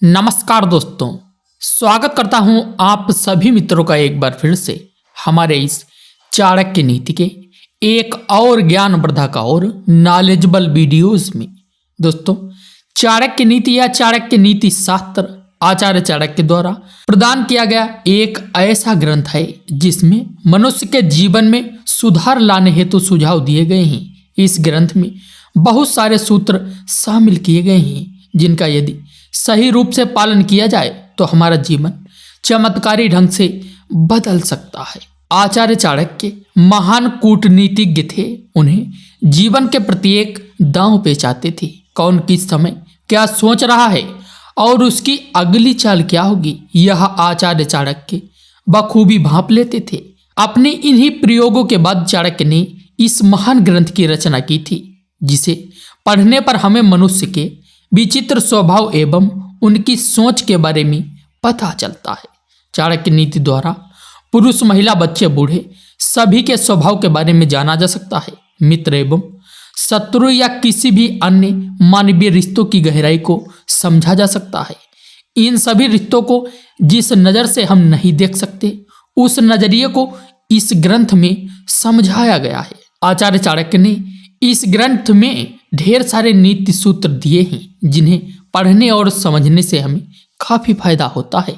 नमस्कार दोस्तों, स्वागत करता हूं आप सभी मित्रों का एक बार फिर से हमारे इस चाणक्य नीति के एक और ज्ञानवर्धक और नॉलेजेबल वीडियोस में। दोस्तों, चाणक्य नीति या चाणक्य नीति शास्त्र आचार्य चाणक्य द्वारा प्रदान किया गया एक ऐसा ग्रंथ है जिसमें मनुष्य के जीवन में सुधार लाने हेतु सुझाव दिए गए हैं। इस ग्रंथ में बहुत सारे सूत्र शामिल किए गए हैं जिनका यदि सही रूप से पालन किया जाए तो हमारा जीवन चमत्कारी ढंग से बदल सकता है। आचार्य चाणक्य महान कूटनीतिज्ञ थे। उन्हें जीवन के प्रत्येक दांव पेचाते थे। कौन किस समय क्या सोच रहा है और उसकी अगली चाल क्या होगी, यह आचार्य चाणक्य बखूबी भांप लेते थे। अपने इन्हीं प्रयोगों के बाद चाणक्य ने इस महान ग्रंथ की रचना की थी, जिसे पढ़ने पर हमें मनुष्य के विचित्र स्वभाव एवं उनकी सोच के बारे में पता चलता है। चाणक्य नीति द्वारा पुरुष, महिला, बच्चे, बूढ़े सभी के स्वभाव के बारे में जाना जा सकता है। मित्र एवं शत्रु या किसी भी अन्य मानवीय रिश्तों की गहराई को समझा जा सकता है। इन सभी रिश्तों को जिस नज़र से हम नहीं देख सकते, उस नजरिए को इस ग्रंथ में समझाया गया है। आचार्य चाणक्य ने इस ग्रंथ में ढेर सारे नीति सूत्र दिए हैं जिन्हें पढ़ने और समझने से हमें काफी फायदा होता है।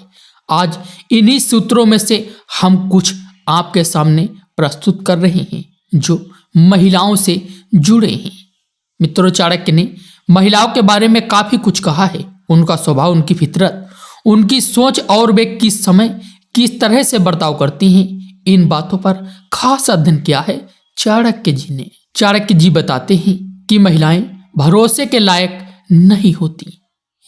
आज इन्हीं सूत्रों में से हम कुछ आपके सामने प्रस्तुत कर रहे हैं जो महिलाओं से जुड़े हैं। मित्रों, चाणक्य ने महिलाओं के बारे में काफी कुछ कहा है। उनका स्वभाव, उनकी फितरत, उनकी सोच और वे किस समय किस तरह से बर्ताव करती हैं, इन बातों पर खास अध्ययन किया है चाणक्य जी ने। चाणक्य जी बताते हैं कि महिलाएं भरोसे के लायक नहीं होती।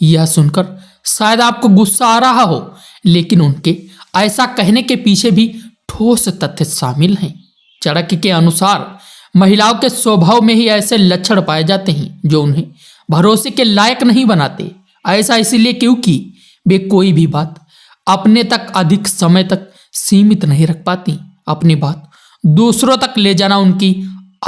यह सुनकर शायद आपको गुस्सा आ रहा हो, लेकिन उनके ऐसा कहने के पीछे भी ठोस तथ्य शामिल हैं। चाणक्य के अनुसार महिलाओं के स्वभाव में ही ऐसे लक्षण पाए जाते हैं जो उन्हें भरोसे के लायक नहीं बनाते। ऐसा इसलिए क्योंकि वे कोई भी बात अपने तक अधिक समय तक सीमित नहीं रख पाती। अपनी बात दूसरों तक ले जाना उनकी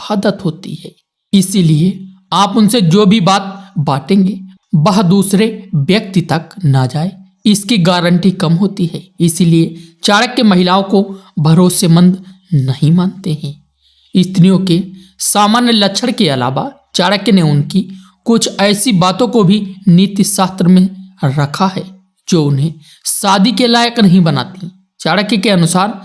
आदत होती है। इसीलिए आप उनसे जो भी बात बांटेंगे वह दूसरे व्यक्ति तक ना जाए, इसकी गारंटी कम होती है। इसीलिए चाणक्य महिलाओं को भरोसेमंद नहीं मानते हैं। स्त्रियों के सामान्य लक्षण के अलावा चाणक्य ने उनकी कुछ ऐसी बातों को भी नीति शास्त्र में रखा है जो उन्हें शादी के लायक नहीं बनाती। चाणक्य के अनुसार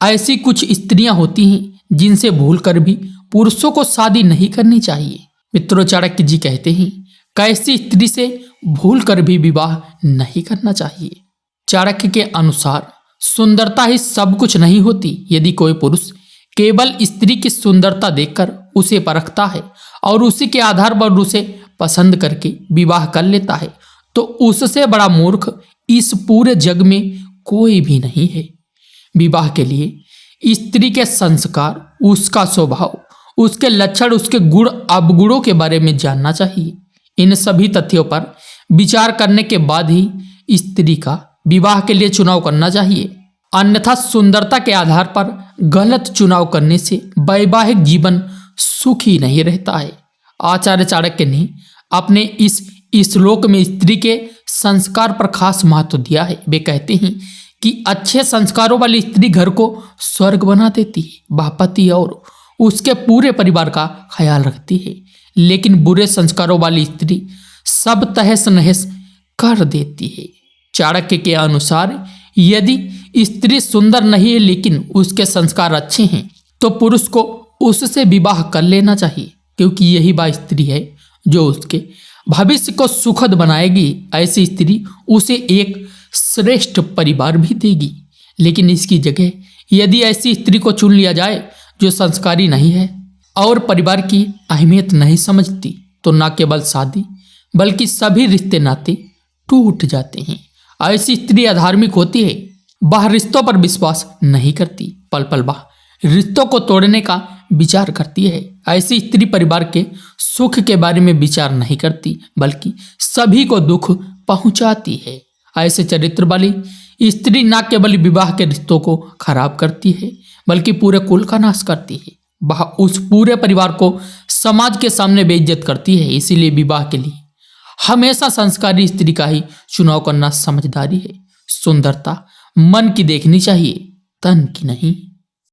ऐसी कुछ स्त्रियां होती हैं जिनसे भूलकर भी पुरुषों को शादी नहीं करनी चाहिए। मित्रों, चाणक्य जी कहते हैं कैसी स्त्री से भूलकर भी विवाह नहीं करना चाहिए। चाणक्य के अनुसार सुंदरता ही सब कुछ नहीं होती। यदि कोई पुरुष केवल स्त्री की सुंदरता देखकर उसे परखता है और उसी के आधार पर उसे पसंद करके विवाह कर लेता है तो उससे बड़ा मूर्ख इस पूरे जग में कोई भी नहीं है। विवाह के लिए स्त्री के संस्कार, उसका स्वभाव, उसके लक्षण, उसके गुण अवगुणों के बारे में जानना चाहिए। इन सभी तथ्यों पर विचार करने के बाद ही स्त्री का विवाह के लिए चुनाव करना चाहिए। अन्यथा सुंदरता के आधार पर गलत चुनाव करने से वैवाहिक जीवन सुखी नहीं रहता है। आचार्य चाणक्य ने अपने इस श्लोक में स्त्री के संस्कार पर खास महत्व दिया है। वे कहते हैं कि अच्छे संस्कारों वाली स्त्री घर को स्वर्ग बना देती है। वह पति और उसके पूरे परिवार का ख्याल रखती है। लेकिन बुरे संस्कारों वाली स्त्री सब तहस नहस कर देती है। चाणक्य के अनुसार यदि स्त्री सुंदर नहीं है लेकिन उसके संस्कार अच्छे हैं तो पुरुष को उससे विवाह कर लेना चाहिए, क्योंकि यही वह स्त्री है जो उसके भविष्य को सुखद बनाएगी। ऐसी स्त्री उसे एक श्रेष्ठ परिवार भी देगी। लेकिन इसकी जगह यदि ऐसी स्त्री को चुन लिया जाए जो संस्कारी नहीं है और परिवार की अहमियत नहीं समझती तो न केवल शादी बल्कि सभी रिश्ते नाते टूट जाते हैं। ऐसी स्त्री अधार्मिक होती है। वह रिश्तों पर विश्वास नहीं करती, पल पल वह रिश्तों को तोड़ने का विचार करती है। ऐसी स्त्री परिवार के सुख के बारे में विचार नहीं करती बल्कि सभी को दुख पहुंचाती है। ऐसे चरित्र वाली स्त्री न केवल विवाह के रिश्तों को खराब करती है बल्कि पूरे कुल का नाश करती है। वह उस पूरे परिवार को समाज के सामने बेइज्जत करती है। इसीलिए विवाह के लिए हमेशा संस्कारी स्त्री का ही चुनाव करना समझदारी है। सुंदरता मन की देखनी चाहिए, तन की नहीं।